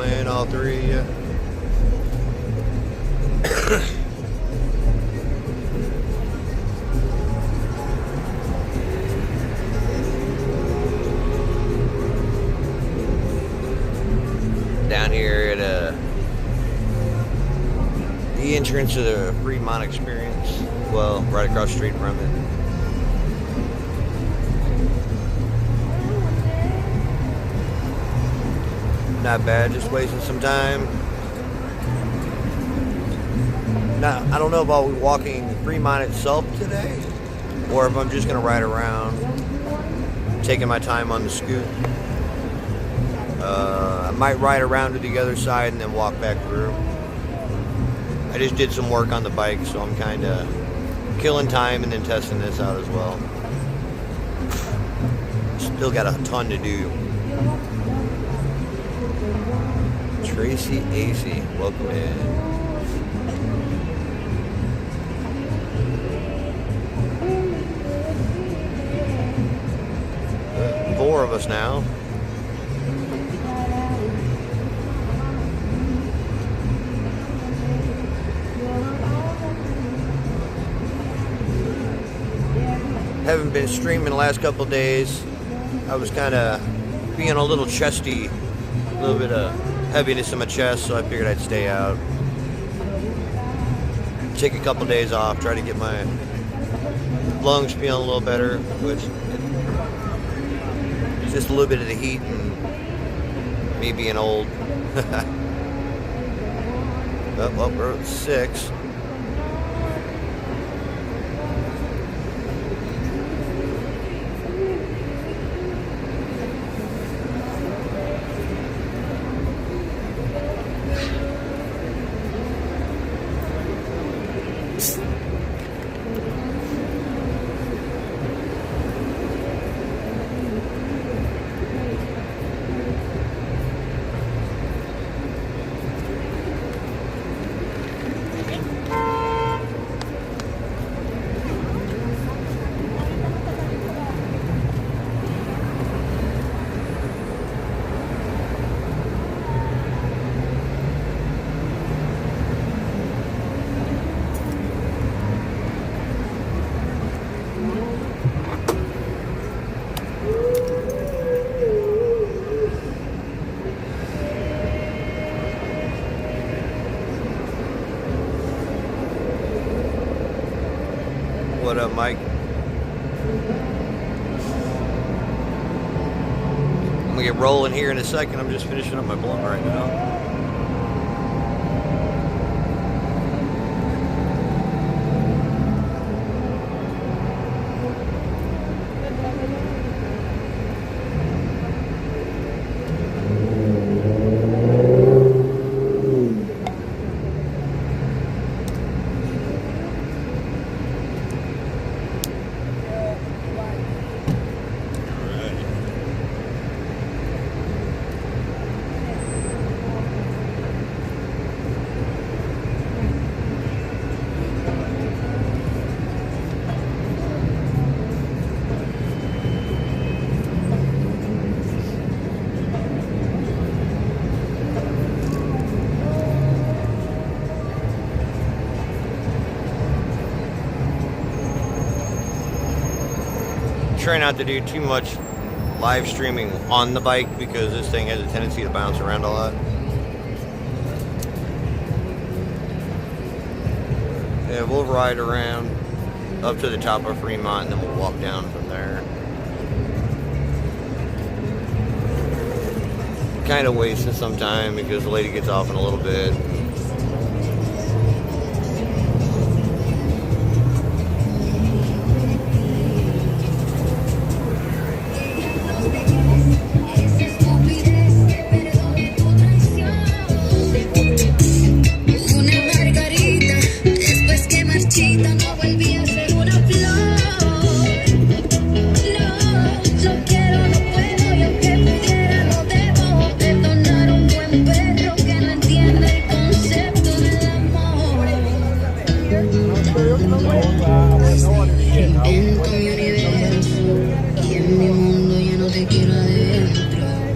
Quinn, all three of you. Down here at the entrance of the Fremont Experience. Well, right across the street from it. Not bad, just wasting some time. Now, I don't know if I'll be walking Fremont itself today, or if I'm just going to ride around, taking my time on the scoot. I might ride around to the other side and then walk back through. I just did some work on the bike, so I'm kind of killing time and then testing this out as well. Still got a ton to do. Tracy AC, welcome in. 4 of us now. Haven't been streaming the last couple of days. I was kind of being a little chesty, a little bit of heaviness in my chest, so I figured I'd stay out. Take a couple days off, try to get my lungs feeling a little better, which it's just a little bit of the heat and me being old. Well, we're at 6. What up, Mike? I'm gonna get rolling here in a second. I'm just finishing up my blunt right now. Try not to do too much live streaming on the bike because this thing has a tendency to bounce around a lot. Yeah, we'll ride around up to the top of Fremont and then we'll walk down from there. Kind of wasting some time because the lady gets off in a little bit.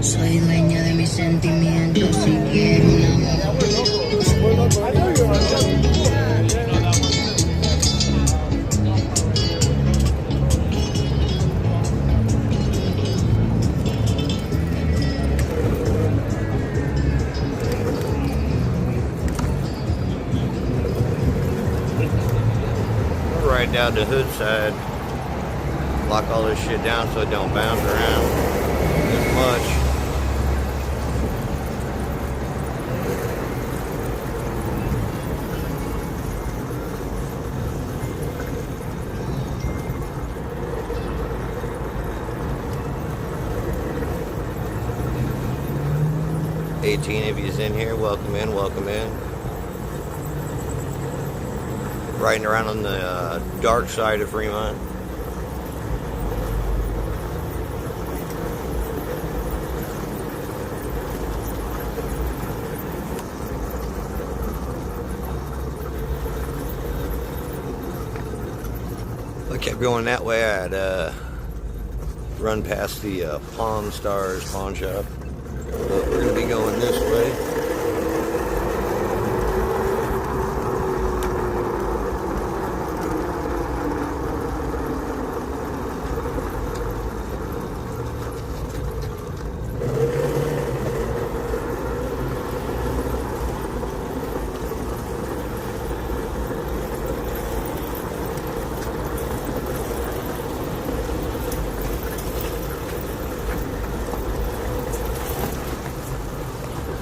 Soy dueña de mis sentimientos y out the hood side. Lock all this shit down so it don't bounce around as much. If you's in here, welcome in, welcome in. Riding around on the dark side of Fremont. I kept going that way. I'd run past the Pawn Stars pawn shop. But we're going to be going this way.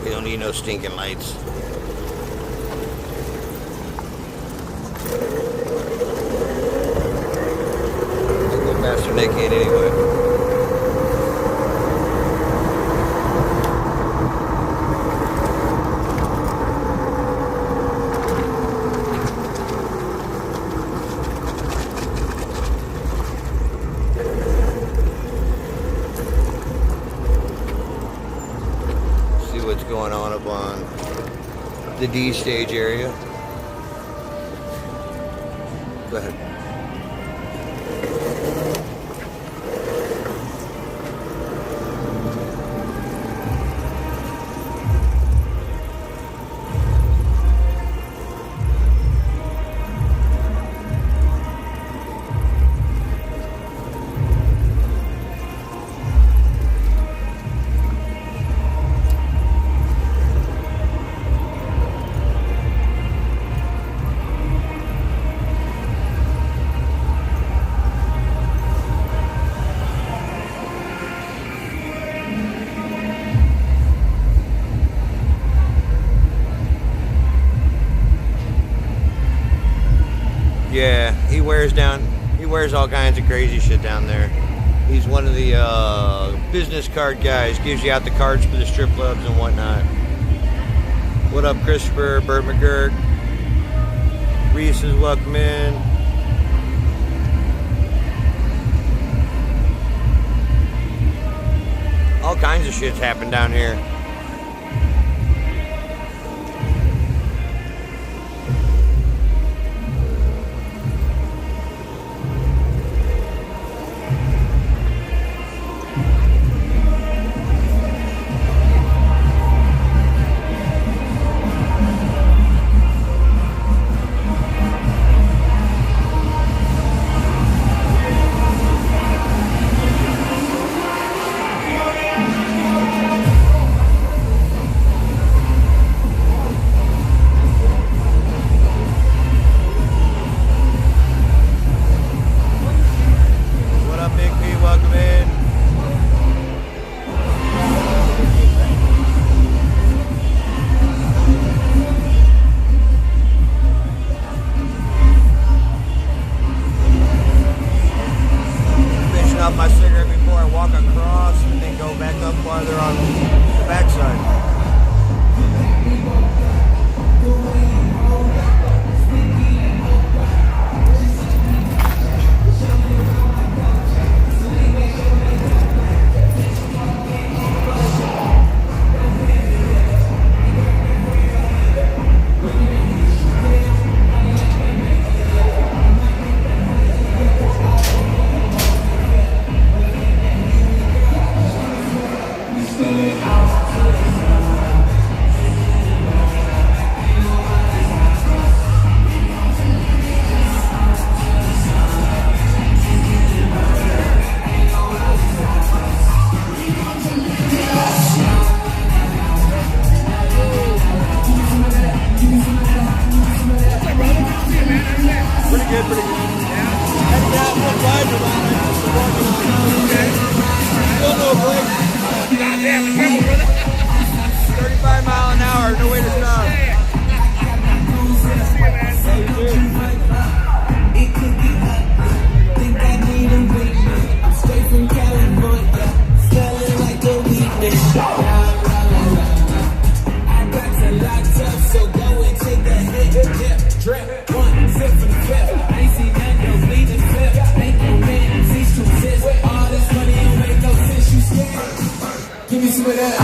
We don't need no stinking lights. I'll go faster than they can anyway. What's going on up on the D stage area. Go ahead. Yeah, he wears all kinds of crazy shit down there. He's one of the business card guys, gives you out the cards for the strip clubs and whatnot. What up, Christopher, Bert McGurk, Reese is welcome in. All kinds of shit's happened down here. Off my cigarette before I walk across and then go back up farther on the backside. Out. Still no break. Goddamn, be careful, brother. 35 mile an hour, no way to stop. See you, man. Hey, you too. It could be hot. Think I need a witness. I'm straight from California, smelling like a weakness. I got to locked up, so go and take a hit. Drip, one sip for the fifth. I ain't seen that no bleeding flip. Thank you, man. Cease to exist. All this money don't make no sense. You scared? Give me some of that.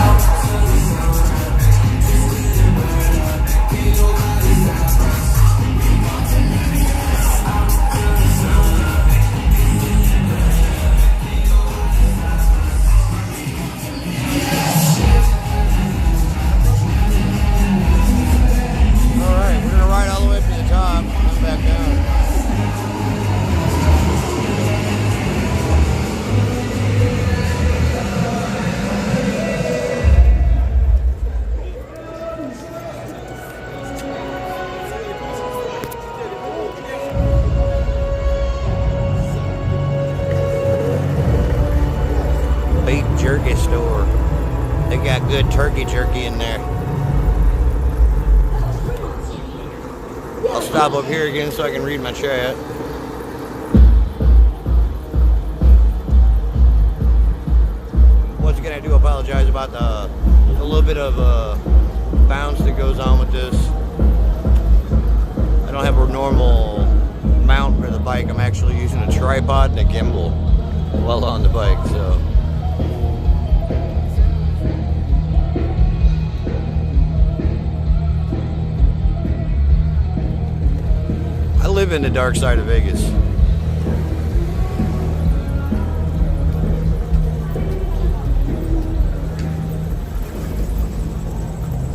Jerky store. They got good turkey jerky in there. I'll stop up here again so I can read my chat. Once again, I do apologize about the little bit of bounce that goes on with this. I don't have a normal mount for the bike. I'm actually using a tripod and a gimbal while on the bike, so. I live in the dark side of Vegas.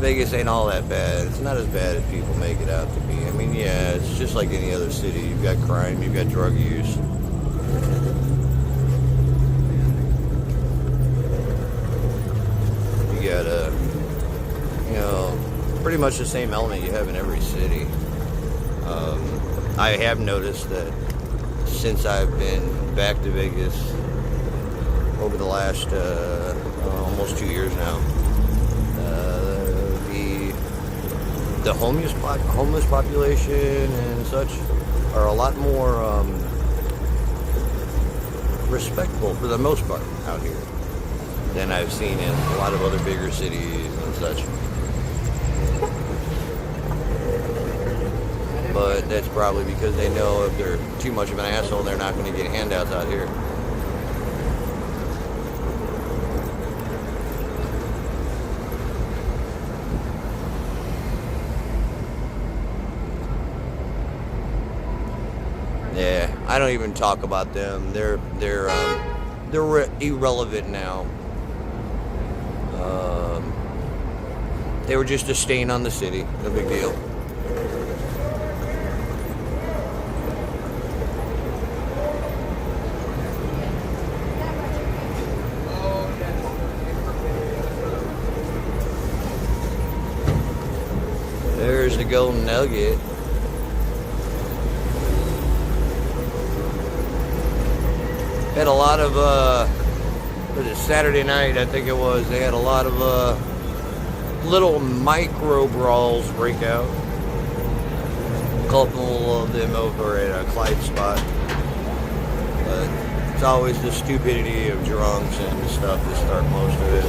Vegas ain't all that bad. It's not as bad as people make it out to be. I mean, yeah, it's just like any other city. You've got crime, you've got drug use. You got, you know, pretty much the same element you have in every city. I have noticed that since I've been back to Vegas over the last almost 2 years now, the homeless population and such are a lot more respectful for the most part out here than I've seen in a lot of other bigger cities and such. But that's probably because they know if they're too much of an asshole, they're not going to get handouts out here. Yeah, I don't even talk about them. They're irrelevant now. They were just a stain on the city. No big deal. There's the Golden Nugget. Had a lot of, was it Saturday night, I think it was, they had a lot of little micro brawls break out. A couple of them over at a Clyde spot. But it's always the stupidity of drunks and stuff that start most of it.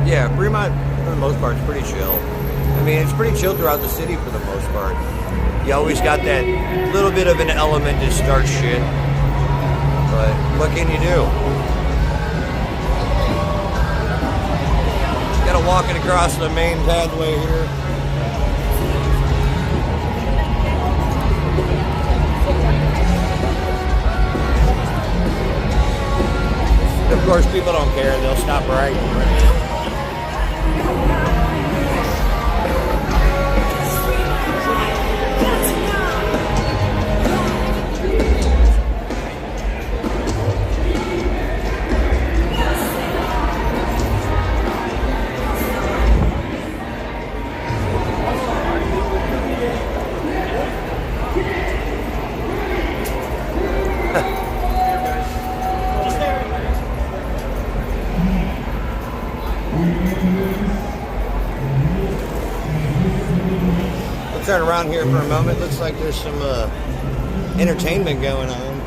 Yeah, Fremont, for the most part, is pretty chill. I mean, it's pretty chill throughout the city for the most part. You always got that little bit of an element to start shit. But what can you do? Gotta walk it across the main pathway here. Of course, people don't care. They'll stop right. I'll turn around here for a moment. Looks like there's some entertainment going on.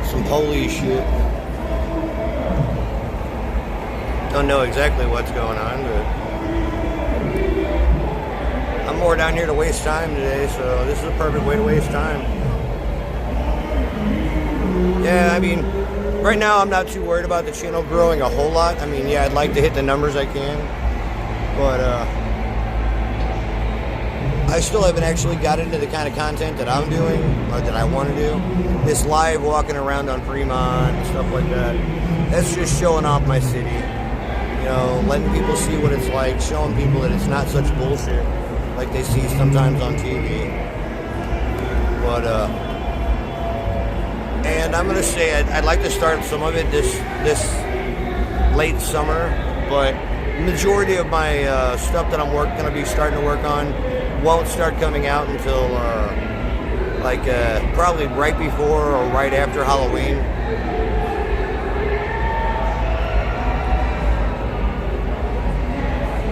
Some police shit. Don't know exactly what's going on, but I'm more down here to waste time today, so this is a perfect way to waste time. Yeah, I mean, right now I'm not too worried about the channel growing a whole lot. I mean, yeah, I'd like to hit the numbers I can, but I still haven't actually got into the kind of content that I'm doing, or that I want to do. This live walking around on Fremont and stuff like that, that's just showing off my city. You know, letting people see what it's like, showing people that it's not such bullshit like they see sometimes on TV. But, and I'm going to say I'd like to start some of it this late summer, but majority of my stuff that I'm going to be starting to work on won't start coming out until probably right before or right after Halloween.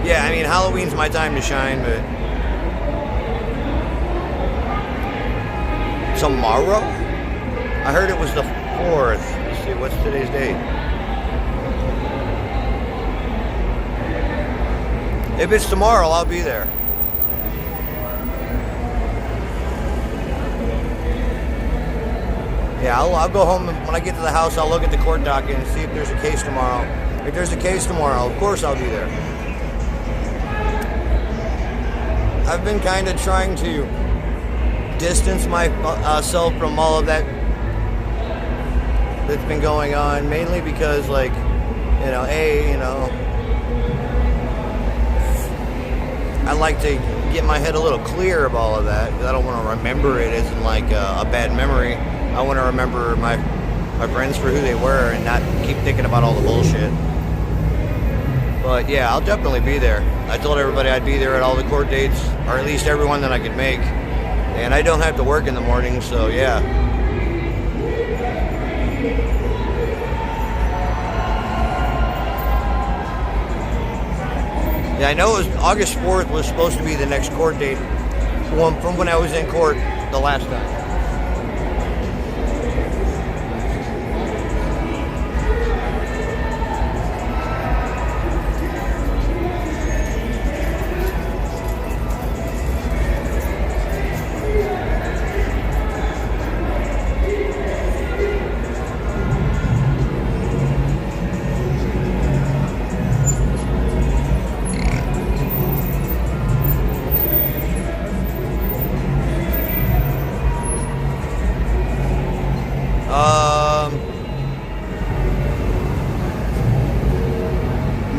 Yeah, I mean, Halloween's my time to shine, but tomorrow? I heard it was the 4th. Let's see, what's today's date? If it's tomorrow, I'll be there. Yeah, I'll go home, and when I get to the house, I'll look at the court docket and see if there's a case tomorrow. If there's a case tomorrow, of course I'll be there. I've been kind of trying to distance myself from all of that that's been going on, mainly because, like, I like to get my head a little clear of all of that, because I don't want to remember it as in, like, a bad memory. I want to remember my friends for who they were and not keep thinking about all the bullshit. But yeah, I'll definitely be there. I told everybody I'd be there at all the court dates, or at least every one that I could make. And I don't have to work in the morning, so yeah. Yeah, I know it was August 4th was supposed to be the next court date from when I was in court the last time.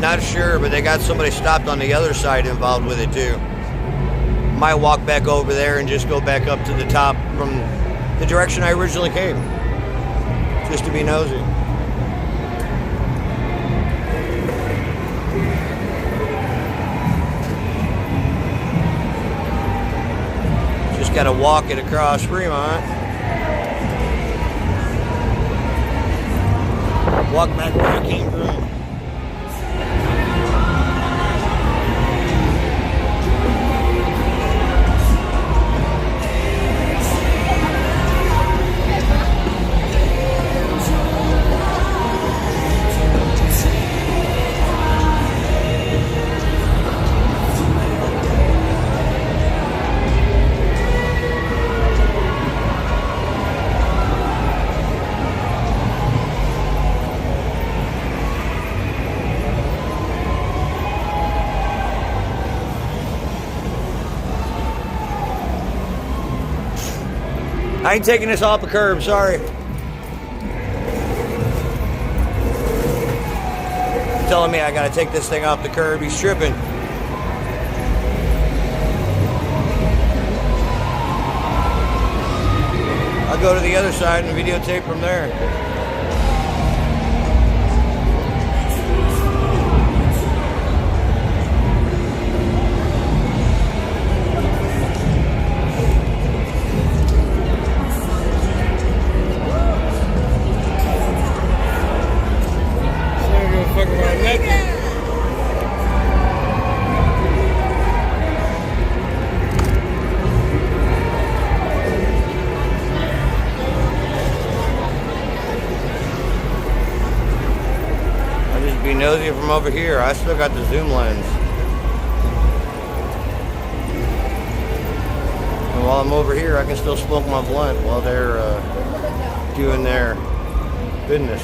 Not sure, but they got somebody stopped on the other side involved with it too. Might walk back over there and just go back up to the top from the direction I originally came, just to be nosy. Just gotta walk it across Fremont. Walk back where I came from. I ain't taking this off the curb, sorry. Telling me I gotta take this thing off the curb, he's tripping. I'll go to the other side and videotape from there. nosy from over here. I still got the zoom lens. And while I'm over here, I can still smoke my blunt while they're doing their business.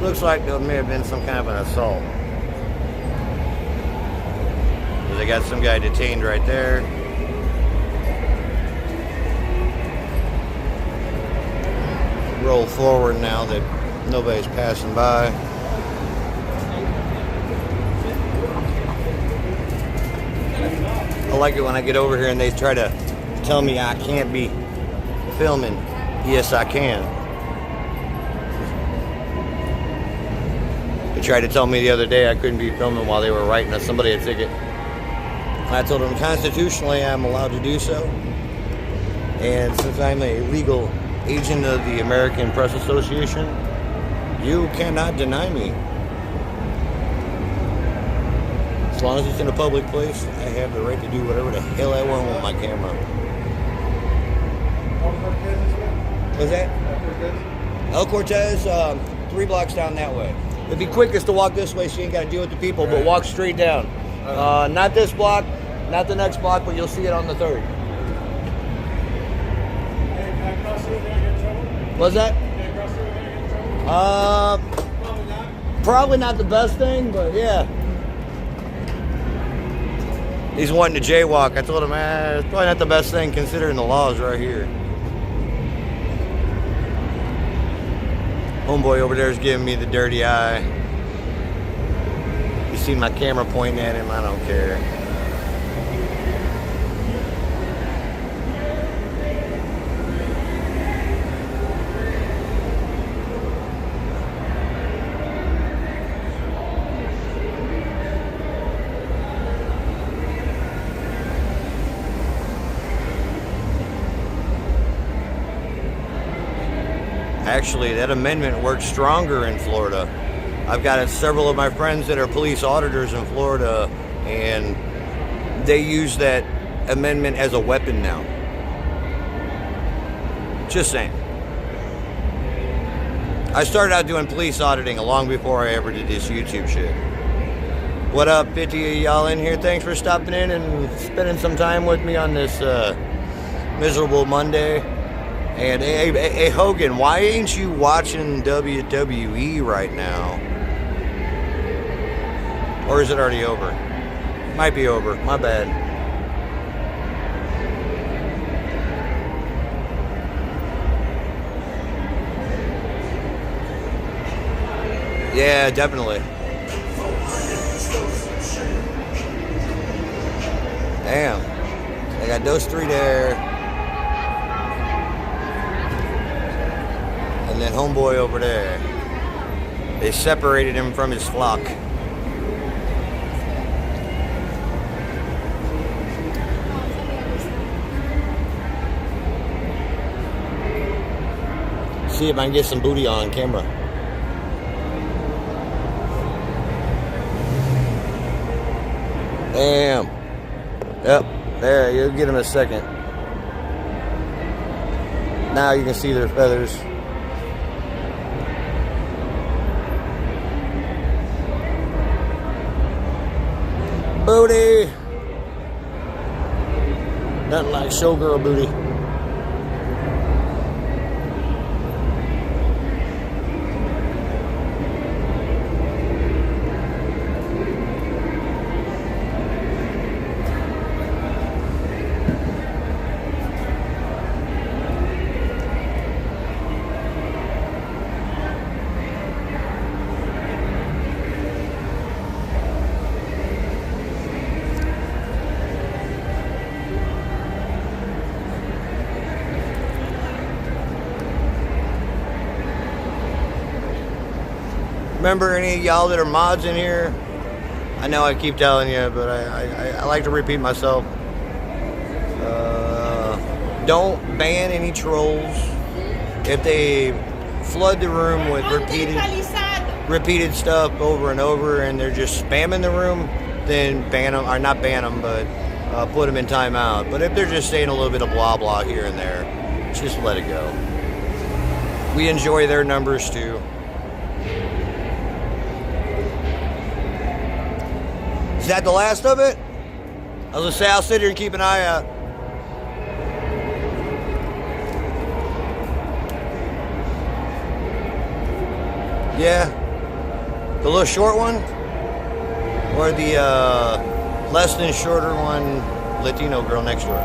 Looks like there may have been some kind of an assault. They got some guy detained right there. Roll forward now that nobody's passing by. I like it when I get over here and they try to tell me I can't be filming. Yes, I can. They tried to tell me the other day I couldn't be filming while they were writing somebody a ticket. I told them constitutionally I'm allowed to do so. And since I'm a legal agent of the American Press Association, you cannot deny me. As long as it's in a public place, I have the right to do whatever the hell I want with my camera. What's that? El Cortez, 3 blocks down that way. It'd be quickest to walk this way so you ain't got to deal with the people, but walk straight down. Not this block, not the next block, but you'll see it on the 3rd. What's that? Probably not the best thing, but yeah. He's wanting to jaywalk. I told him, it's probably not the best thing considering the laws right here. Homeboy over there is giving me the dirty eye. You see my camera pointing at him, I don't care. Actually, that amendment works stronger in Florida. I've got several of my friends that are police auditors in Florida, and they use that amendment as a weapon now. Just saying. I started out doing police auditing long before I ever did this YouTube shit. What up, 50 of y'all in here? Thanks for stopping in and spending some time with me on this miserable Monday. And hey, Hogan, why ain't you watching WWE right now? Or is it already over? Might be over. My bad. Yeah, definitely. Damn. I got those 3 there. And then homeboy over there. They separated him from his flock. See if I can get some booty on camera. Damn. Yep. There, you'll get him in a second. Now you can see their feathers. Booty. Nothing like showgirl booty. Remember any of y'all that are mods in here? I know I keep telling you, but I like to repeat myself. Don't ban any trolls if they flood the room with repeated stuff over and over and they're just spamming the room, then ban them, or not ban them, but put them in timeout. But if they're just saying a little bit of blah blah here and there, just let it go. We enjoy their numbers too. Is that the last of it? I was gonna say, I'll sit here and keep an eye out. Yeah. The little short one? Or the less than shorter one, Latino girl next door?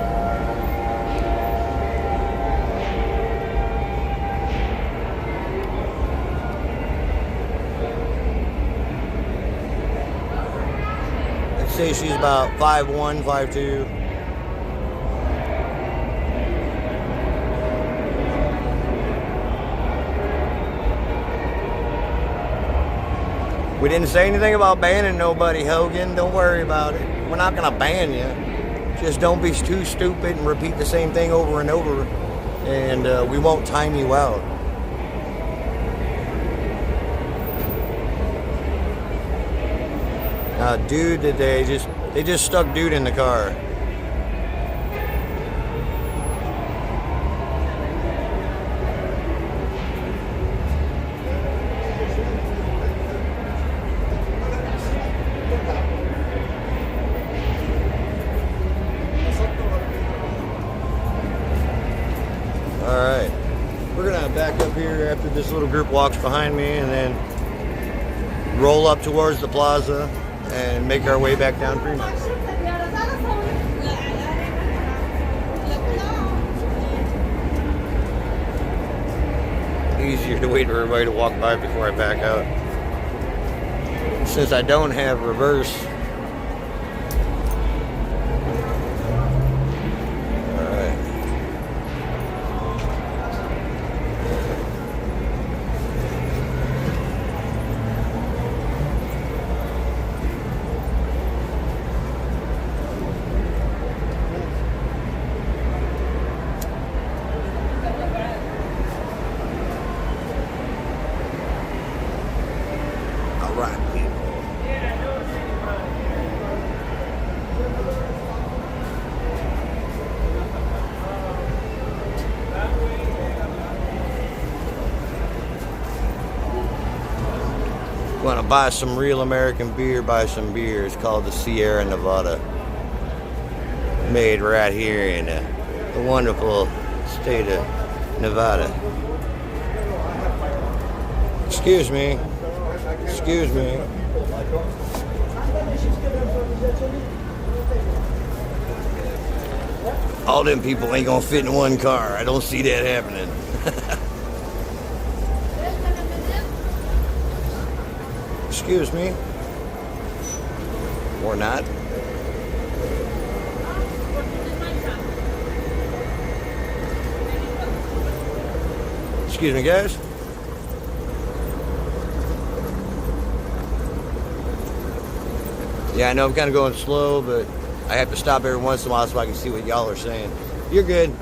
I'd say she's about 5'1", 5'2". We didn't say anything about banning nobody, Hogan. Don't worry about it. We're not going to ban you. Just don't be too stupid and repeat the same thing over and over, and we won't time you out. Dude, they just stuck dude in the car. Alright, we're going to back up here after this little group walks behind me and then roll up towards the plaza and make our way back down Fremont. Easier to wait for everybody to walk by before I back out. Since I don't have reverse, want to buy some real American beer, buy some beer. It's called the Sierra Nevada. Made right here in the wonderful state of Nevada. Excuse me. Excuse me. All them people ain't gonna fit in one car. I don't see that happening. Excuse me. Or not. Excuse me, guys. Yeah, I know I'm kind of going slow, but I have to stop every once in a while so I can see what y'all are saying. You're good.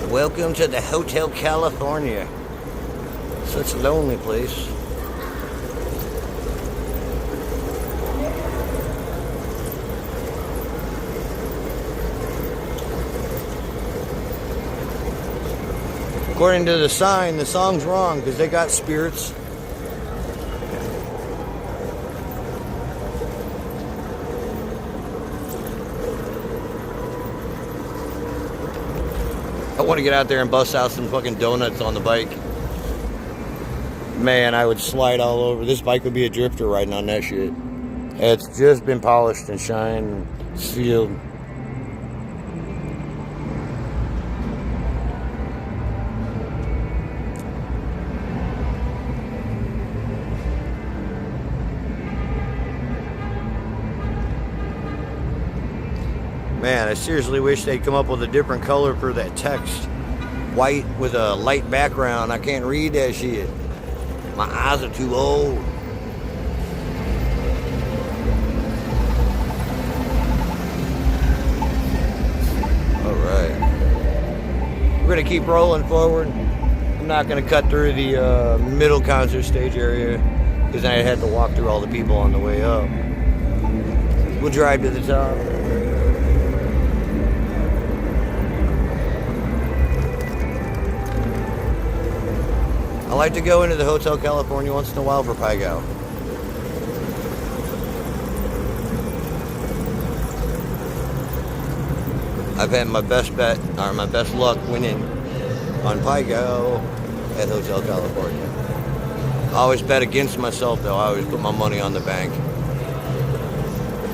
Welcome to the Hotel California. Such a lonely place. According to the sign, the song's wrong because they got spirits. I want to get out there and bust out some fucking donuts on the bike. Man, I would slide all over. This bike would be a drifter riding on that shit. It's just been polished and shined, sealed. Man, I seriously wish they'd come up with a different color for that text. White with a light background. I can't read that shit. My eyes are too old. keep rolling forward. I'm not going to cut through the middle concert stage area because I had to walk through all the people on the way up. We'll drive to the top. I like to go into the Hotel California once in a while for Pai Gow. I've had my best bet, or my best luck winning on Pai Gow at Hotel California. I always bet against myself though. I always put my money on the bank.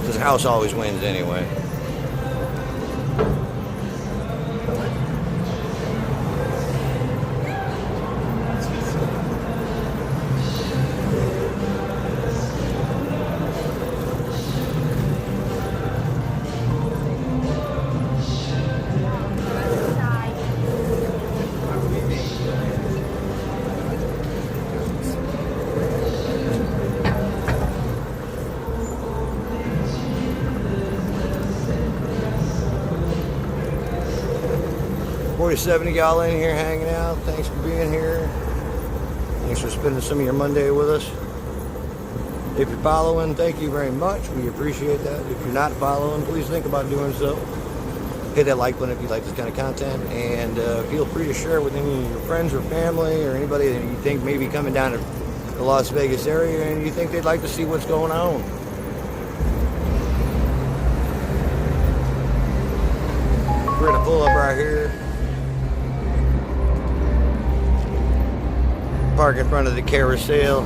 Because the house always wins anyway. $40.70 y'all in here hanging out. Thanks for being here. Thanks for spending some of your Monday with us. If you're following, thank you very much. We appreciate that. If you're not following, please think about doing so. Hit that like button if you like this kind of content, and feel free to share it with any of your friends or family or anybody that you think may be coming down to the Las Vegas area and you think they'd like to see what's going on. We're gonna pull up right here. Park in front of the carousel.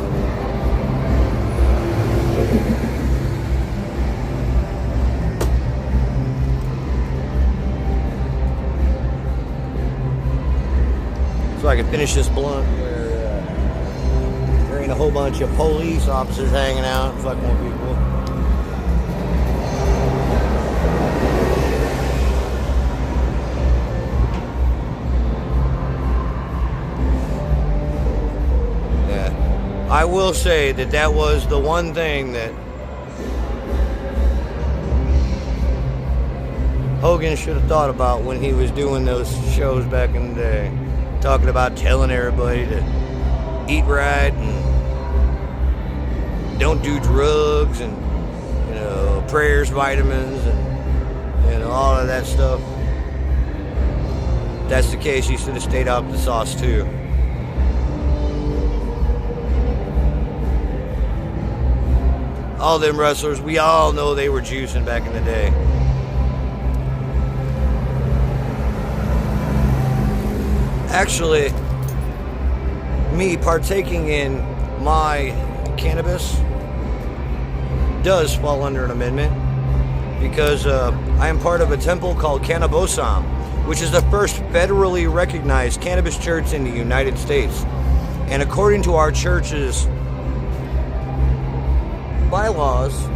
So I can finish this blunt where there ain't a whole bunch of police officers hanging out fucking with people. I will say that that was the one thing that Hogan should have thought about when he was doing those shows back in the day. Talking about telling everybody to eat right and don't do drugs and, you know, prayers, vitamins, and, you know, all of that stuff. If that's the case, he should have stayed out the sauce too. All them wrestlers, we all know they were juicing back in the day. Actually, me partaking in my cannabis does fall under an amendment because I am part of a temple called Cannabosam, which is the first federally recognized cannabis church in the United States. And according to our church's bylaws,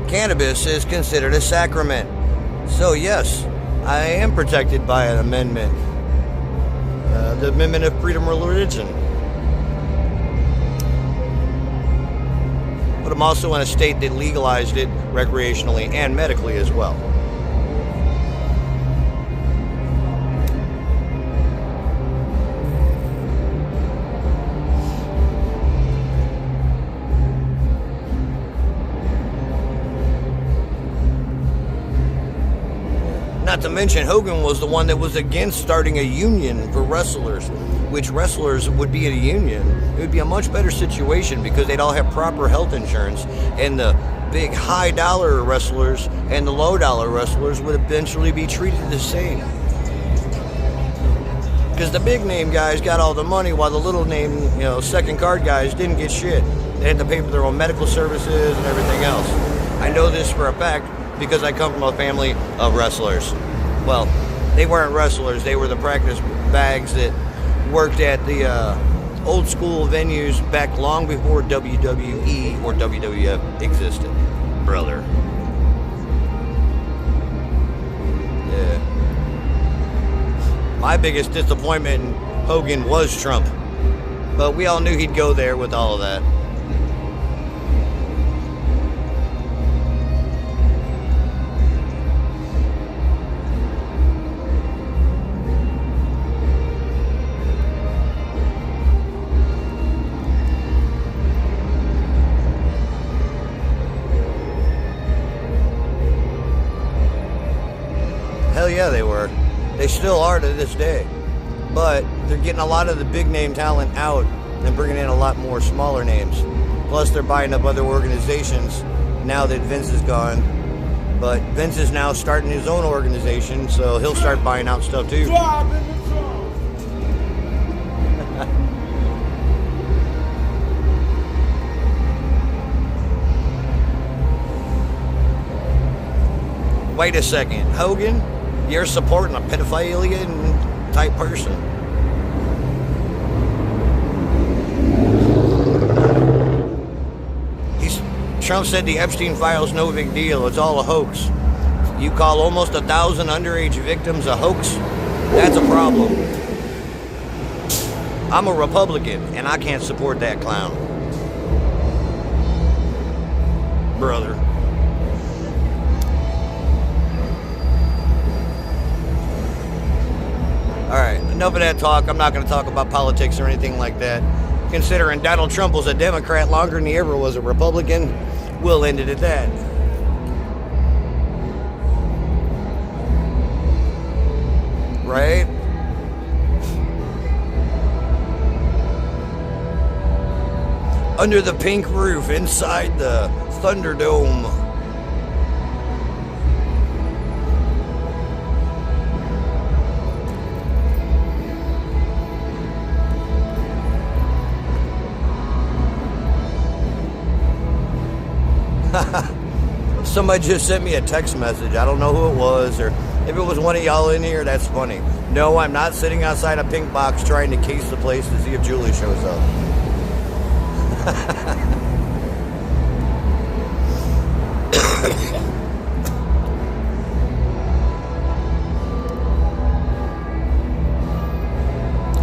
cannabis is considered a sacrament. So yes, I am protected by an amendment, the Amendment of Freedom of Religion. But I'm also in a state that legalized it recreationally and medically as well. Not to mention, Hogan was the one that was against starting a union for wrestlers, which wrestlers would be in a union. It would be a much better situation because they'd all have proper health insurance, and the big high dollar wrestlers and the low dollar wrestlers would eventually be treated the same. Because the big name guys got all the money while the little name, you know, second card guys didn't get shit. They had to pay for their own medical services and everything else. I know this for a fact because I come from a family of wrestlers. Well, they weren't wrestlers. They were the practice bags that worked at the old school venues back long before WWE or WWF existed, brother. Yeah. My biggest disappointment in Hogan was Trump. But we all knew he'd go there with all of that. Hell yeah, they were. They still are to this day. But they're getting a lot of the big name talent out and bringing in a lot more smaller names. Plus, they're buying up other organizations now that Vince is gone. But Vince is now starting his own organization, so he'll start buying out stuff too. Wait a second, Hogan, you're supporting a pedophilia type person. Trump said the Epstein file's no big deal. It's all a hoax. You call almost 1,000 underage victims a hoax? That's a problem. I'm a Republican, and I can't support that clown. Brother. Alright, enough of that talk. I'm not going to talk about politics or anything like that. Considering Donald Trump was a Democrat longer than he ever was a Republican, we'll end it at that. Right? Under the pink roof, inside the Thunderdome. Somebody just sent me a text message. I don't know who it was, or if it was one of y'all in here, that's funny. No, I'm not sitting outside a pink box trying to case the place to see if Julie shows up.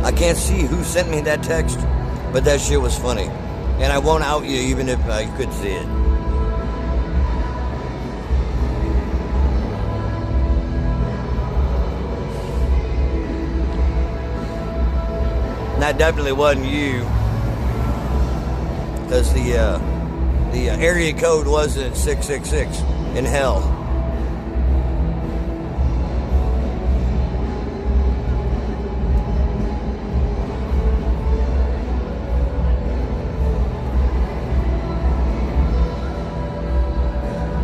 I can't see who sent me that text, but that shit was funny. And I won't out you even if I could see it. That definitely wasn't you, because the area code wasn't 666 in hell.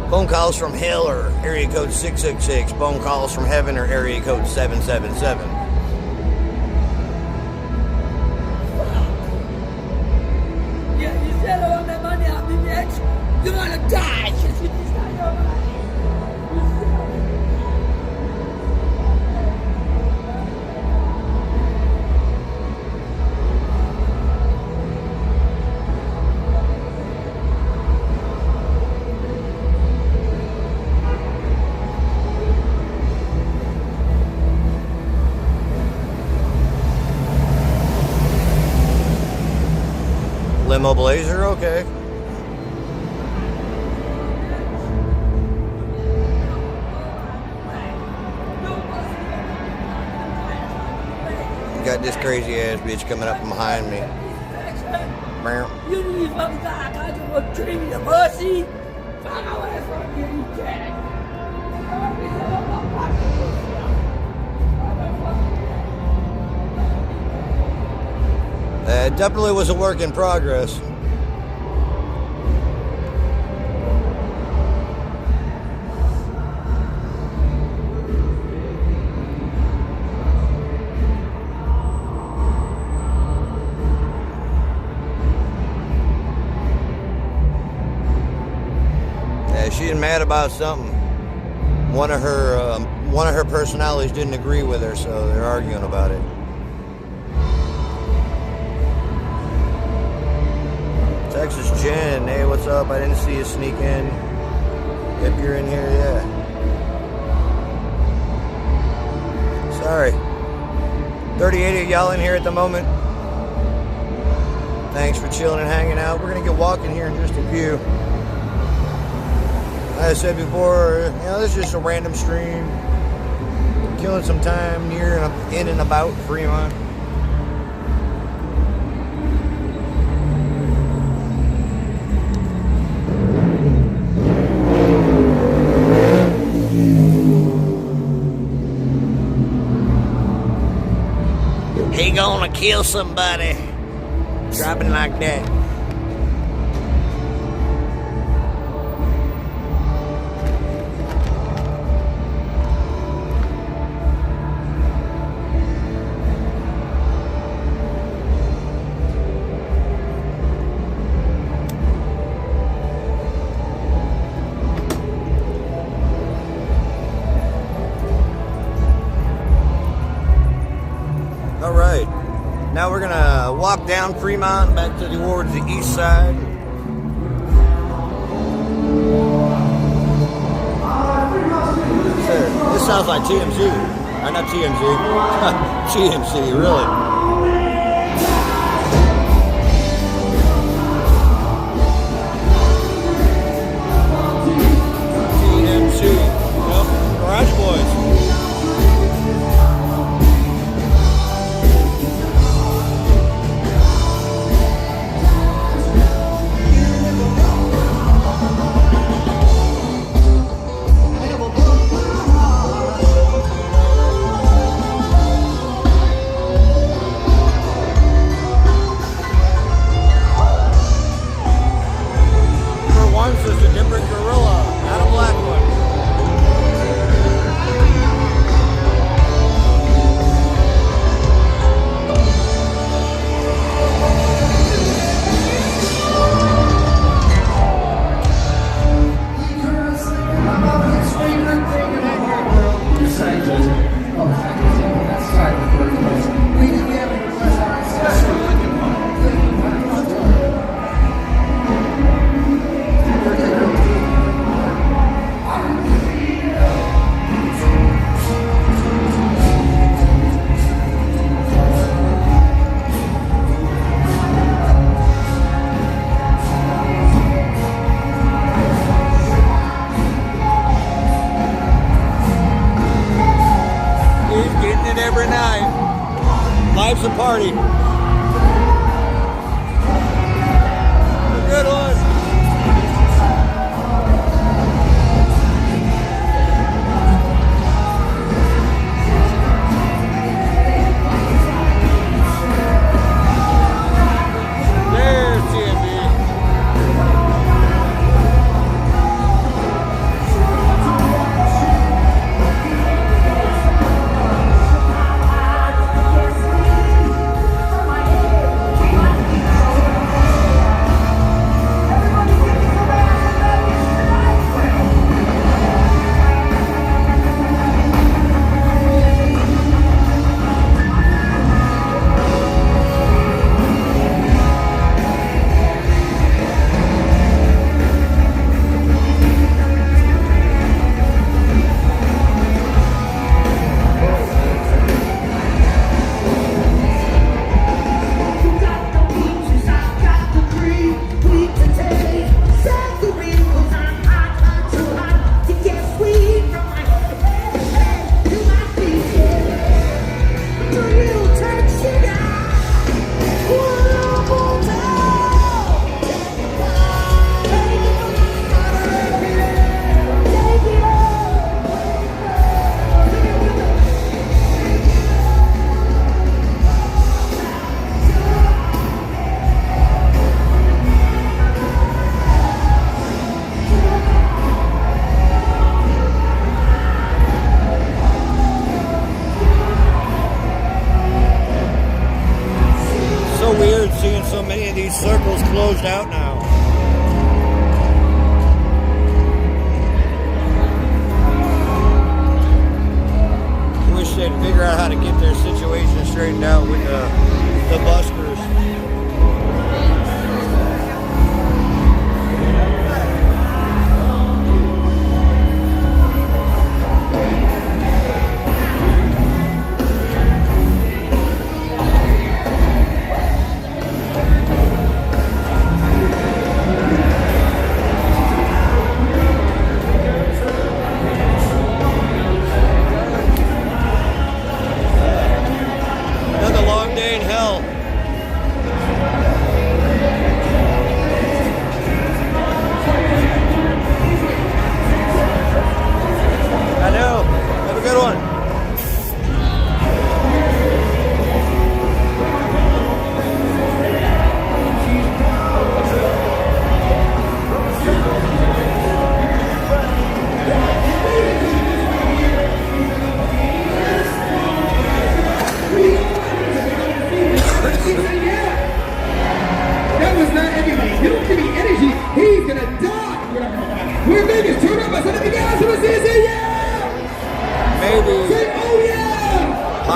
Phone calls from hell are area code 666. Phone calls from heaven are area code 777. You're gonna die! It's not your money! Limo Blazer, okay. Got this crazy ass bitch coming up from behind me. You need fucking die. I just want to treat me a pussy. Fuck away from me, you cat. It definitely was a work in progress. She's mad about something. One of her personalities didn't agree with her, so they're arguing about it. Texas Jen, hey, what's up? I didn't see you sneak in. If you're in here, yeah. Sorry. 38 of y'all in here at the moment. Thanks for chilling and hanging out. We're gonna get walking here in just a few. Like I said before, this is just a random stream. Killing some time near and in and about Fremont. gonna kill somebody. Driving like that. All right, now we're gonna walk down Fremont back towards the east side. This sounds like TMZ. Not TMZ. TMC, really. TMC. Yep, Garage Boys. Just a different gorilla, not a black one. Every night. Life's a party. A good one. There's TMB. Weird seeing so many of these circles closed out now. I wish they'd figure out how to get their situation straightened out with the buskers.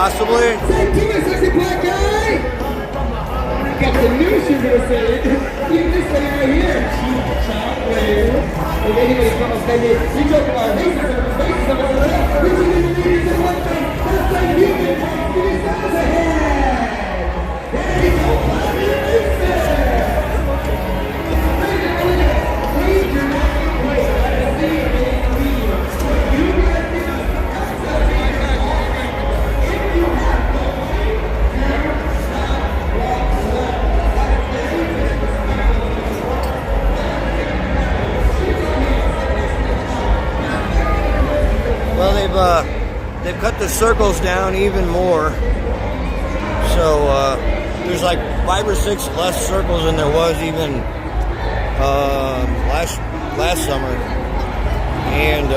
Possibly. Give me a sexy black guy. Got the news you're gonna say. Even this thing right here. Chocolate. If anybody's from offended, we joke about our faces and our faces of our life. We see the ladies in one thing. That's like human. Give me sounds ahead. There you go. Love your faces. Please do not wait. Let's see it. You get me up. Well, they've cut the circles down even more. So there's like 5 or 6 less circles than there was even last summer. And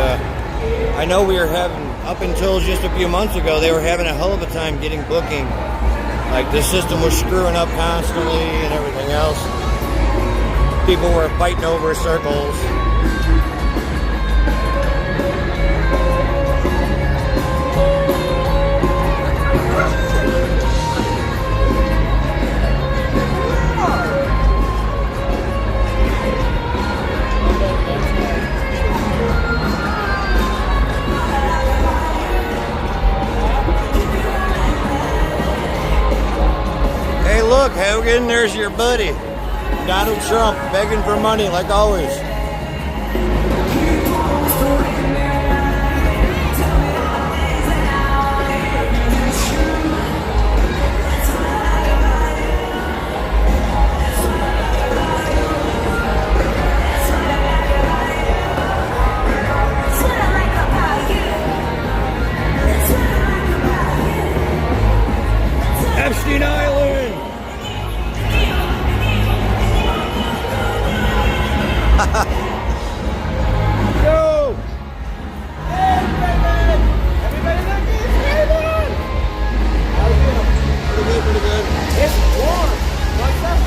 I know we were having, up until just a few months ago, they were having a hell of a time getting booking. Like the system was screwing up constantly and everything else. People were fighting over circles. Hey, look, Hogan, there's your buddy, Donald Trump, begging for money like always. Epstein Island! Yo! Hey, everybody! Everybody look at this table! How you doing? Pretty good. It's warm. What's up?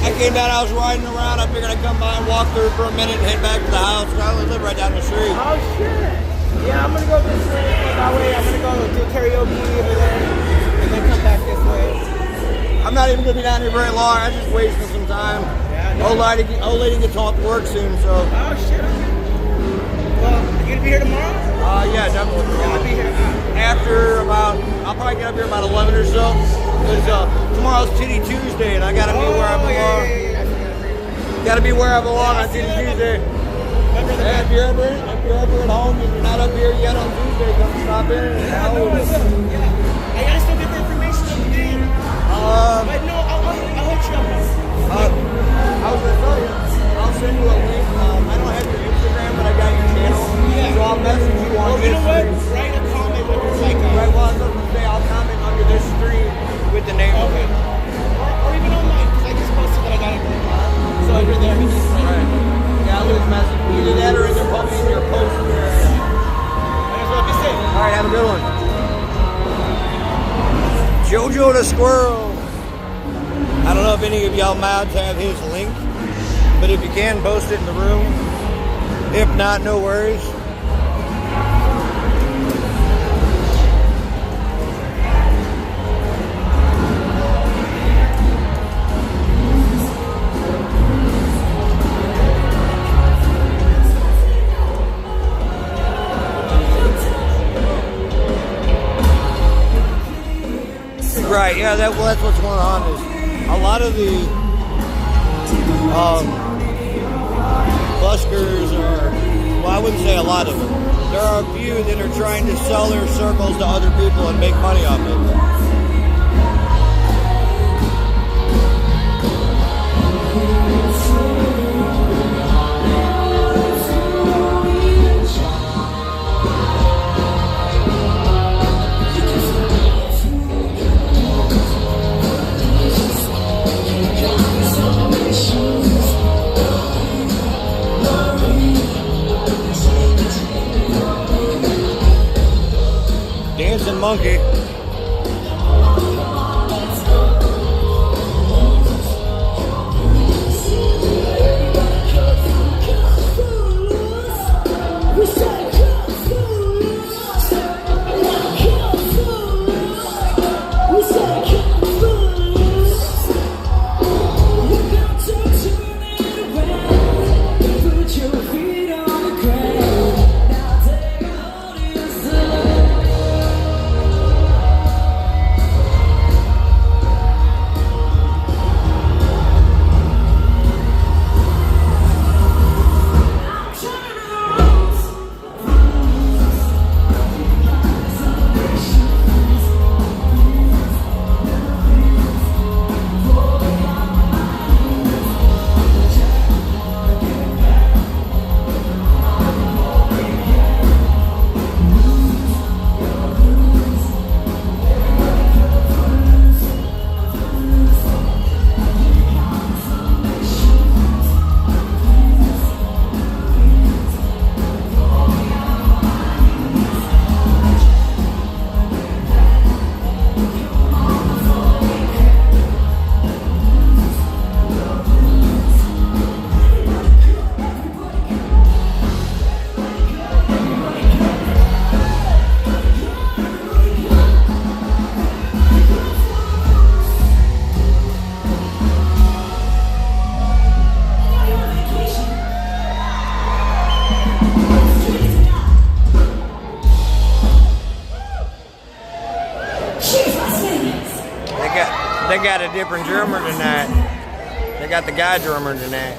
I came down, I was riding around, I figured I'd come by and walk through for a minute and head back to the house. I only live right down the street. Oh, shit. Yeah, I'm gonna go this way. That way, I'm gonna go do karaoke over there. And then come back this way. I'm not even gonna be down here very long, I'm just wasting some time. Yeah, Old lady gets off to work soon, so. Oh, shit. Well, you gonna be here tomorrow? Yeah, definitely. Yeah, I'll be here. I'll probably get up here about 11 or so. Because tomorrow's Titty Tuesday and I gotta be where I belong. Yeah. Gotta be where I belong on Titty Tuesday. If you're ever at home and you're not up here yet on Tuesday, come stop in. Yeah, no, I will. Yeah. I gotta still get the information on the day. But no, I'll hook you up. I was gonna tell you, I'll send you a link. I don't have your Instagram, but I got your channel. Yeah. So I'll message you on Oh, this you know what? stream. Write a comment with your like. Right, well, I was going to say, I'll comment under this stream with the name of Okay. it. Or even on mine, because I just posted that I got it. So if you're there, you just write. Right. Yeah, I'll just message either that or in your post. Might as well be safe. All right, have a good one. Jojo the Squirrel. I don't know if any of y'all mods have his link, but if you can, post it in the room. If not, no worries. Right, yeah, that's what's going on. Is a lot of the buskers are, well, I wouldn't say a lot of them. There are a few that are trying to sell their circles to other people and make money off it. Dancing monkey. they got a different drummer tonight. They got the guy drummer tonight.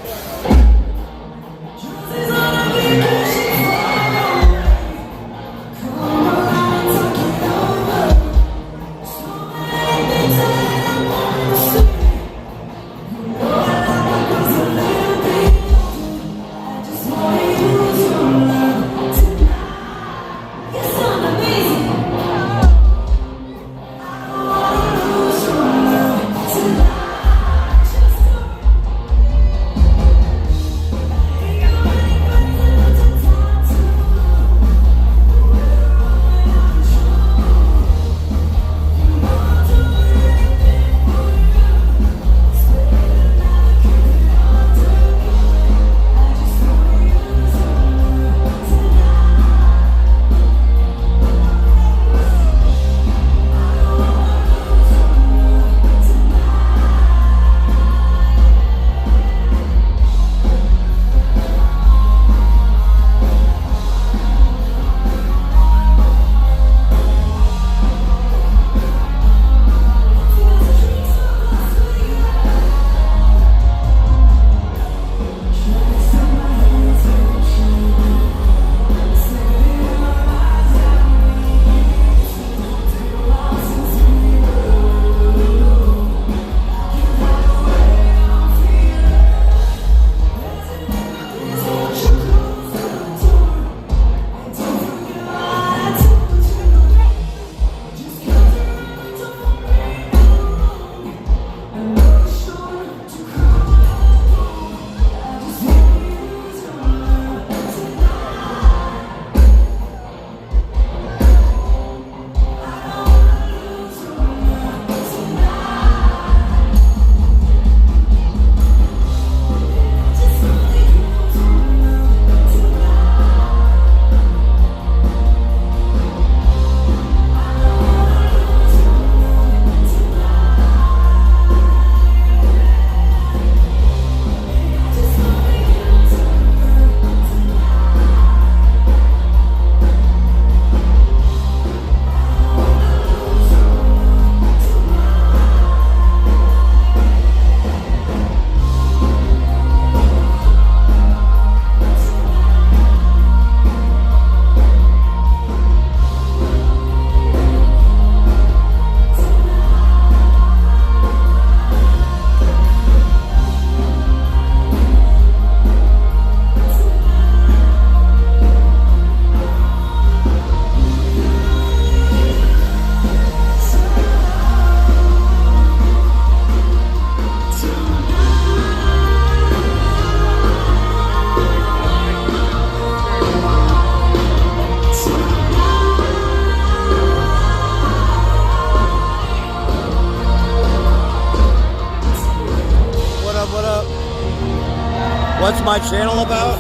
What's my channel about?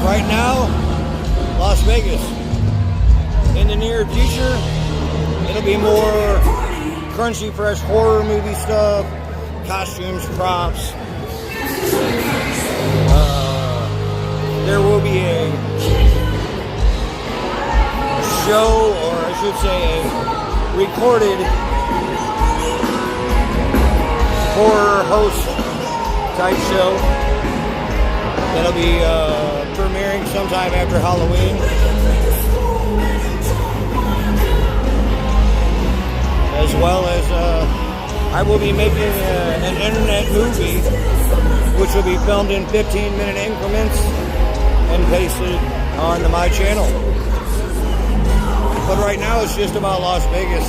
Right now, Las Vegas. In the near future, it'll be more crunchy, fresh horror movie stuff, costumes, props. There will be a show, or I should say a recorded horror host type show that'll be premiering sometime after Halloween. As well as I will be making an internet movie which will be filmed in 15-minute increments and pasted on my channel. But right now it's just about Las Vegas.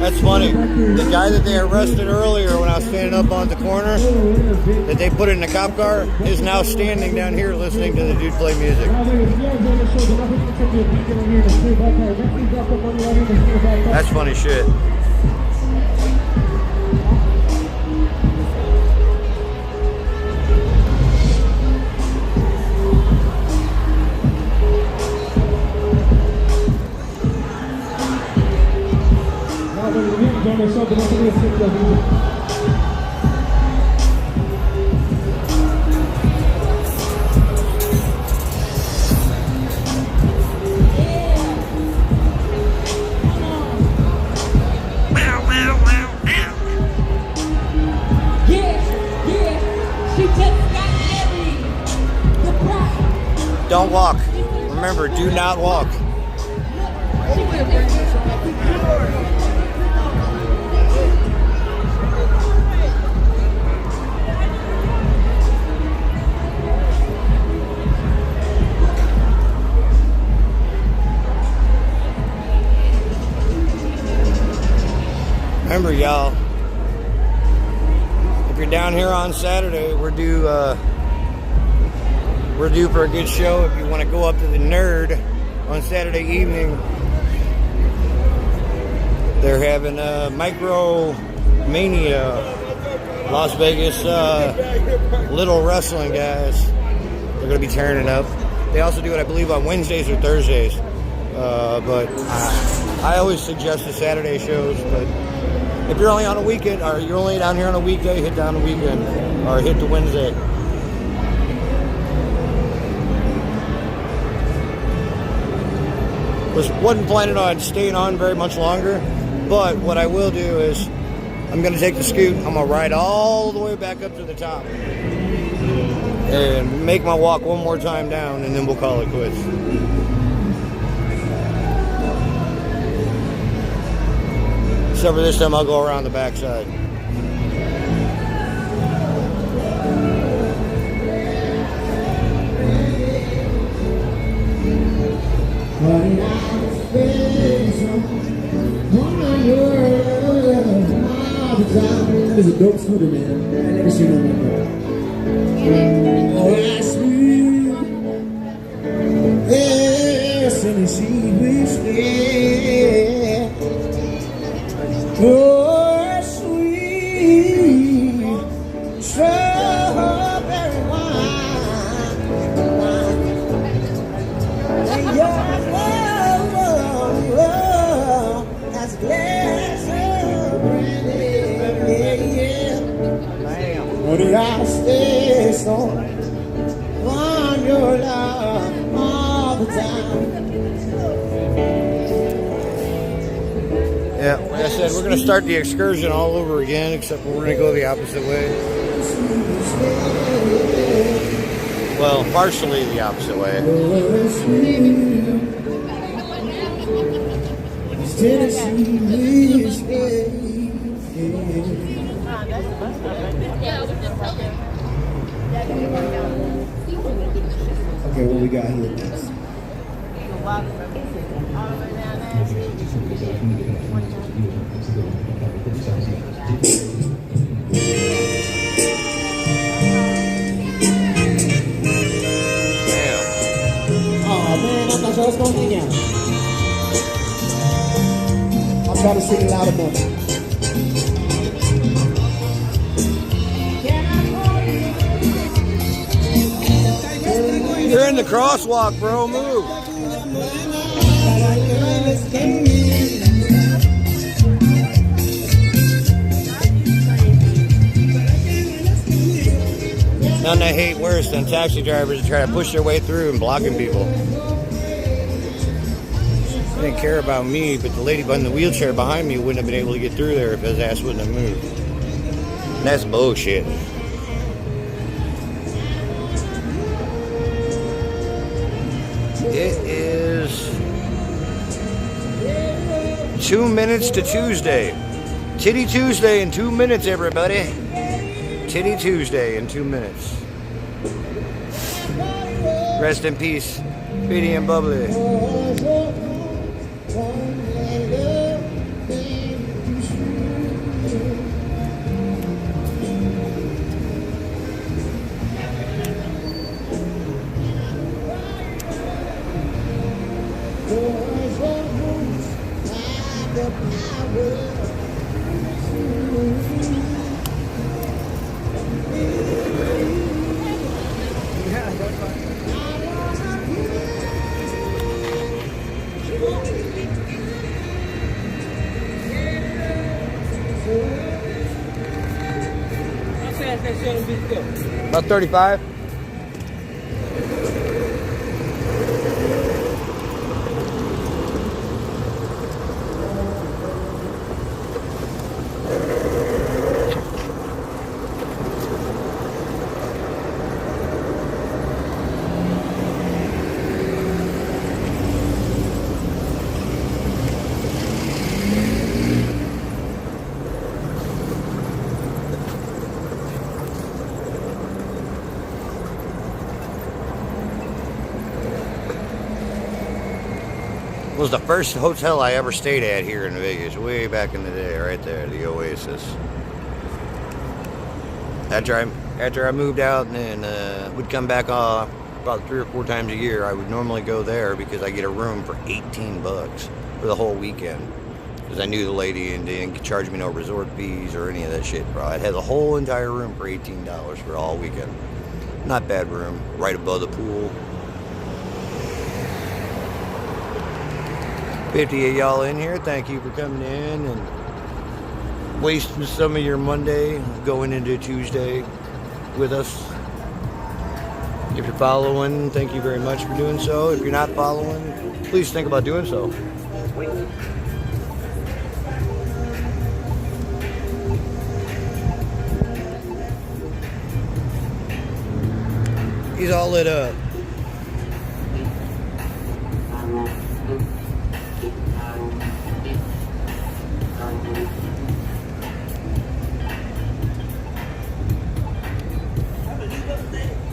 That's funny. The guy that they arrested earlier when I was standing up on the corner, that they put in the cop car, is now standing down here listening to the dude play music. That's funny shit. She just got married. The bride. Don't walk. Remember, do not walk. Remember, y'all, if you're down here on Saturday, we're due for a good show. If you want to go up to the Nerd on Saturday evening, they're having a Micro Mania Las Vegas little wrestling guys. They're going to be tearing it up. They also do it, I believe, on Wednesdays or Thursdays. But I always suggest the Saturday shows. But if you're only on a weekend, or you're only down here on a weekday, hit down a weekend, or hit the Wednesday. Wasn't planning on staying on very much longer, but what I will do is I'm going to take the scoot. I'm going to ride all the way back up to the top and make my walk one more time down, and then we'll call it quits. Except for this time, I'll go around the backside. That is a dope scooter, man. I never seen one like that. Oh, that's sweet. Yes, and she whispered. Oh, sweet strawberry wine. And your love, that's a glass of brandy. But I stay so on your love all the time. Yeah, like I said, we're going to start the excursion all over again, except we're going to go the opposite way. Well, partially the opposite way. Okay, what we got here next? Oh man, I'm not sure what's going on again. I'll try to sing it loud enough. You're in the crosswalk, bro. Move. Nothing I hate worse than taxi drivers that try to push their way through and blocking people. They didn't care about me, but the lady in the wheelchair behind me wouldn't have been able to get through there if his ass wouldn't have moved. And that's bullshit. It is 2 minutes to Tuesday. Titty Tuesday in 2 minutes, everybody. Titty Tuesday in 2 minutes. Rest in peace, Petey and Bubbly. About 35. was the first hotel I ever stayed at here in Vegas, way back in the day, right there, the Oasis. After I moved out and then would come back about 3 or 4 times a year, I would normally go there because I get a room for $18 for the whole weekend. Because I knew the lady and didn't charge me no resort fees or any of that shit, bro. I'd have the whole entire room for $18 for all weekend. Not bad room, right above the pool. 50 of y'all in here, thank you for coming in and wasting some of your Monday going into Tuesday with us. If you're following, thank you very much for doing so. If you're not following, please think about doing so. He's all lit up.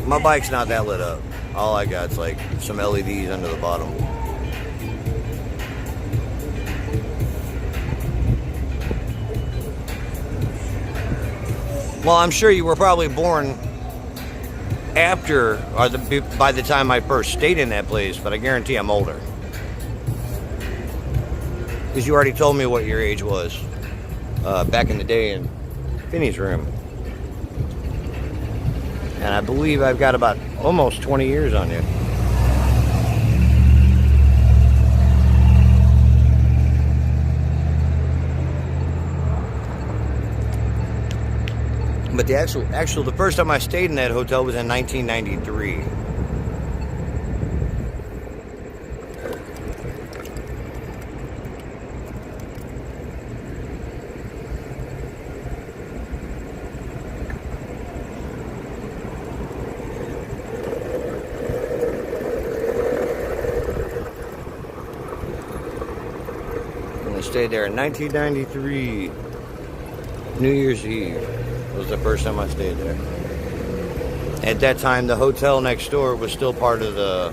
My bike's not that lit up. All I got's like some LEDs under the bottom. Well, I'm sure you were probably born after or by the time I first stayed in that place, but I guarantee I'm older. Because you already told me what your age was back in the day in Finney's room. And I believe I've got about almost 20 years on you. But the the first time I stayed in that hotel was in 1993. Stayed there in 1993, New Year's Eve was the first time I stayed there. At that time, the hotel next door was still part of the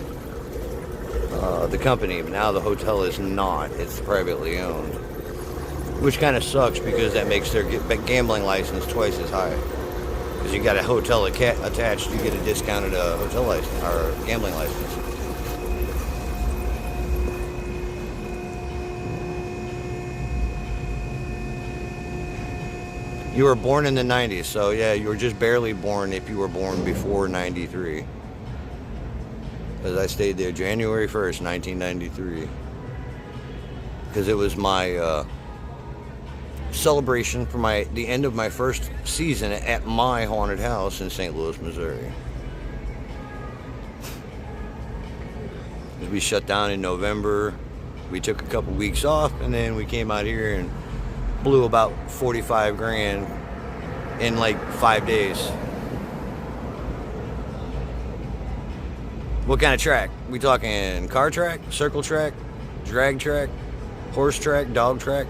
company, but now the hotel is not. It's privately owned, which kind of sucks because that makes their gambling license twice as high. Because you got a hotel attached, you get a discounted hotel license or gambling license. You were born in the 90s, so yeah, you were just barely born if you were born before 93. Because I stayed there January 1st, 1993. Because it was my celebration for the end of my first season at my haunted house in St. Louis, Missouri. We shut down in November. We took a couple weeks off, and then we came out here and blew about 45 grand in like 5 days. What kind of track? We talking car track, circle track, drag track, horse track, dog track?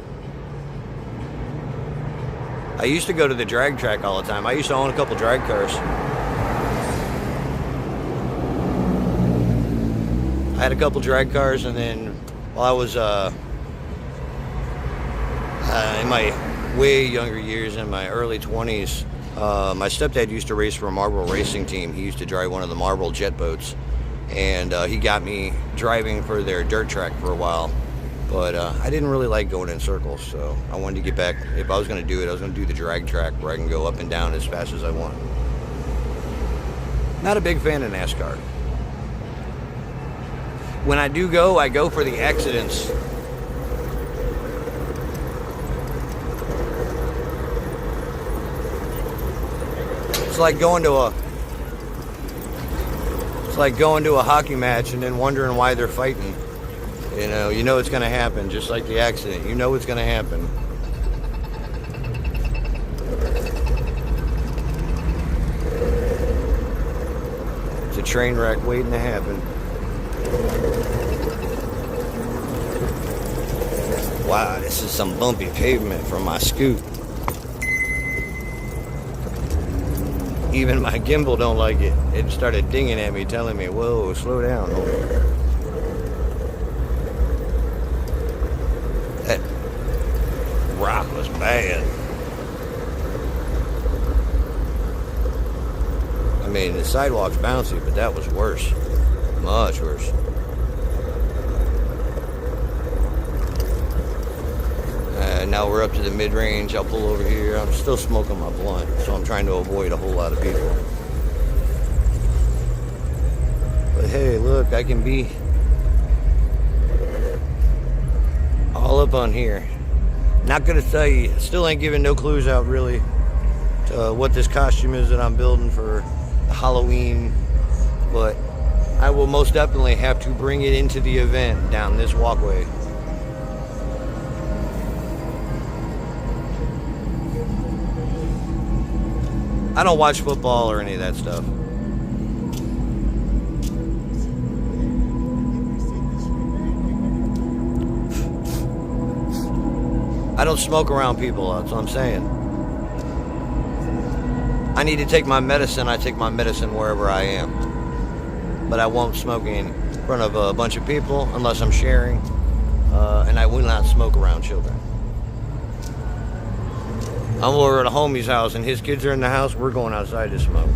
I used to go to the drag track all the time. I used to own a couple drag cars. I had a couple drag cars, and then while I was in my way younger years, in my early 20s, my stepdad used to race for a Marlboro racing team. He used to drive one of the Marlboro jet boats, and he got me driving for their dirt track for a while. But I didn't really like going in circles, so I wanted to get back. If I was going to do it, I was going to do the drag track where I can go up and down as fast as I want. Not a big fan of NASCAR. When I do go, I go for the accidents. It's like going to a hockey match and then wondering why they're fighting. You know it's going to happen, just like the accident. You know it's going to happen. It's a train wreck waiting to happen. Wow, this is some bumpy pavement from my scoot. Even my gimbal don't like it. It started dinging at me, telling me, whoa, slow down. rock was bad. I mean, the sidewalk's bouncy, but that was worse. Much worse. Now we're up to the mid-range. I'll pull over here. I'm still smoking my blunt, so I'm trying to avoid a whole lot of people. But hey, look, I can be all up on here. Not gonna tell you, still ain't giving no clues out really to what this costume is that I'm building for Halloween, but I will most definitely have to bring it into the event down this walkway. I don't watch football or any of that stuff. I don't smoke around people, that's what I'm saying. I need to take my medicine. I take my medicine wherever I am. But I won't smoke in front of a bunch of people unless I'm sharing. And I will not smoke around children. I'm over at a homie's house and his kids are in the house. We're going outside to smoke.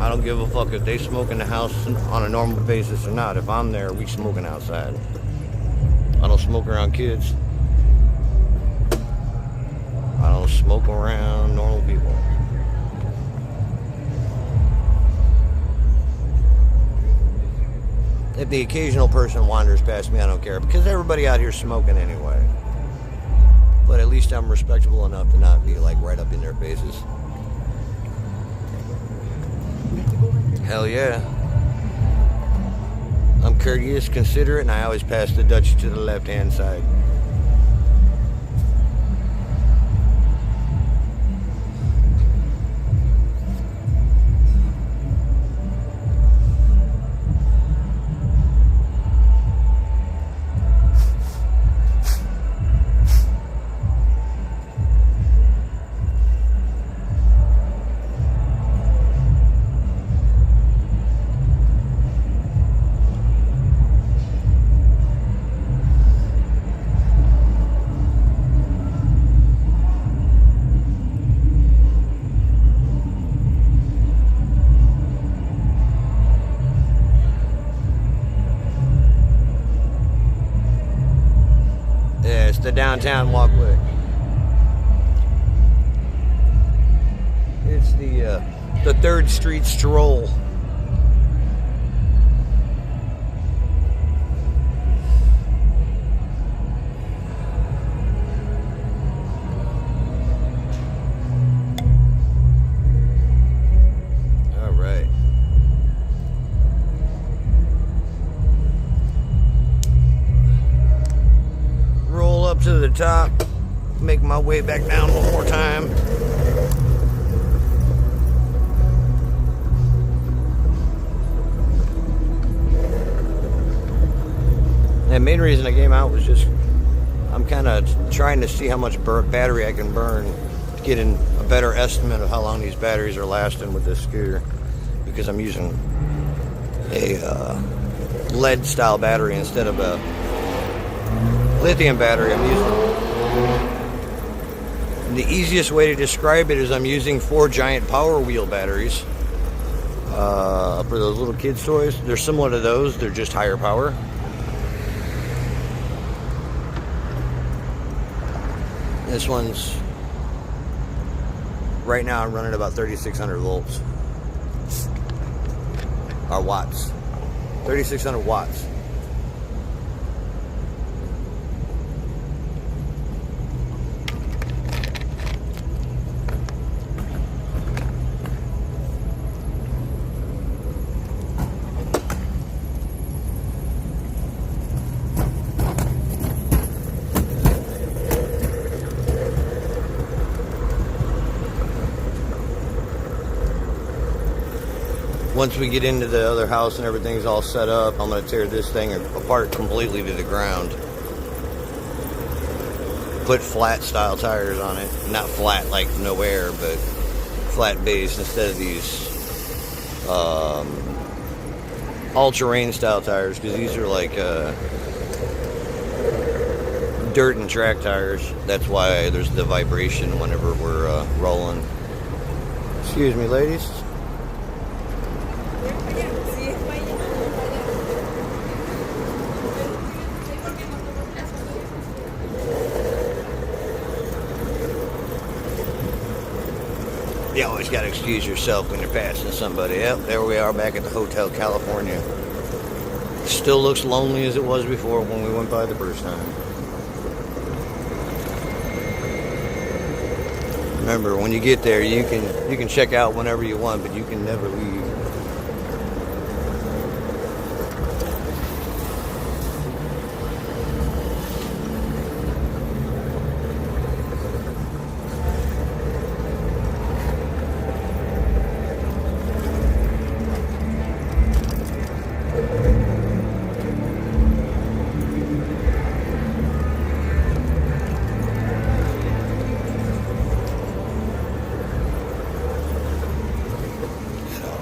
I don't give a fuck if they smoke in the house on a normal basis or not. If I'm there, we smoking outside. I don't smoke around kids. I don't smoke around normal people. If the occasional person wanders past me, I don't care, because everybody out here smoking anyway. But at least I'm respectable enough to not be like right up in their faces. Hell yeah. I'm courteous, considerate, and I always pass the Dutch to the left-hand side. The downtown walkway. It's the 3rd Street stroll. All right. Up to the top, make my way back down one more time. The main reason I came out was just I'm kind of trying to see how much battery I can burn to get a better estimate of how long these batteries are lasting with this scooter, because I'm using a lead style battery instead of a lithium battery. I'm using, the easiest way to describe it is I'm using 4 giant Power Wheel batteries for those little kids' toys. They're similar to those, they're just higher power. This one's, right now I'm running about 3,600 volts. Or watts. 3,600 watts. Once we get into the other house and everything's all set up, I'm going to tear this thing apart completely to the ground. Put flat style tires on it. Not flat like no air, but flat base instead of these all-terrain style tires, because these are like dirt and track tires. That's why there's the vibration whenever we're rolling. Excuse me, ladies. You always got to excuse yourself when you're passing somebody. Yep, there we are back at the Hotel California. Still looks lonely as it was before when we went by the first time. Remember, when you get there, you can check out whenever you want, but you can never leave.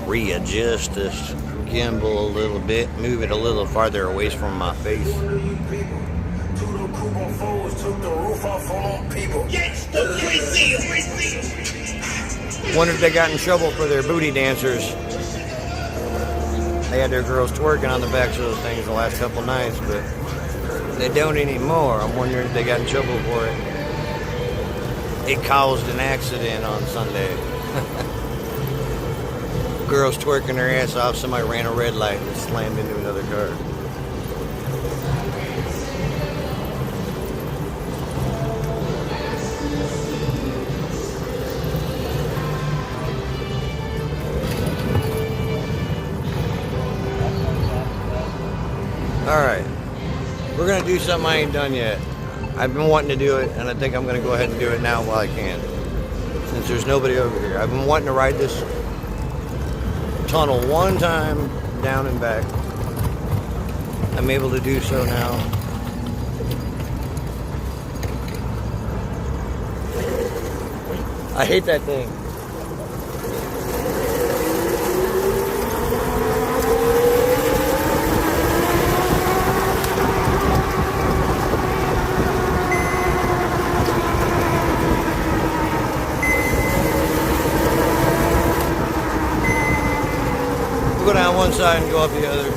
Readjust this gimbal a little bit, move it a little farther away from my face. Wonder if they got in trouble for their booty dancers. They had their girls twerking on the backs of those things the last couple nights, but they don't anymore. I'm wondering if they got in trouble for it. It caused an accident on Sunday. Girls twerking their ass off, somebody ran a red light and slammed into another car. Alright, we're going to do something I ain't done yet. I've been wanting to do it, and I think I'm going to go ahead and do it now while I can. Since there's nobody over here. I've been wanting to ride this tunnel one time down and back. I'm able to do so now. I hate that thing. Go down one side and go up the other.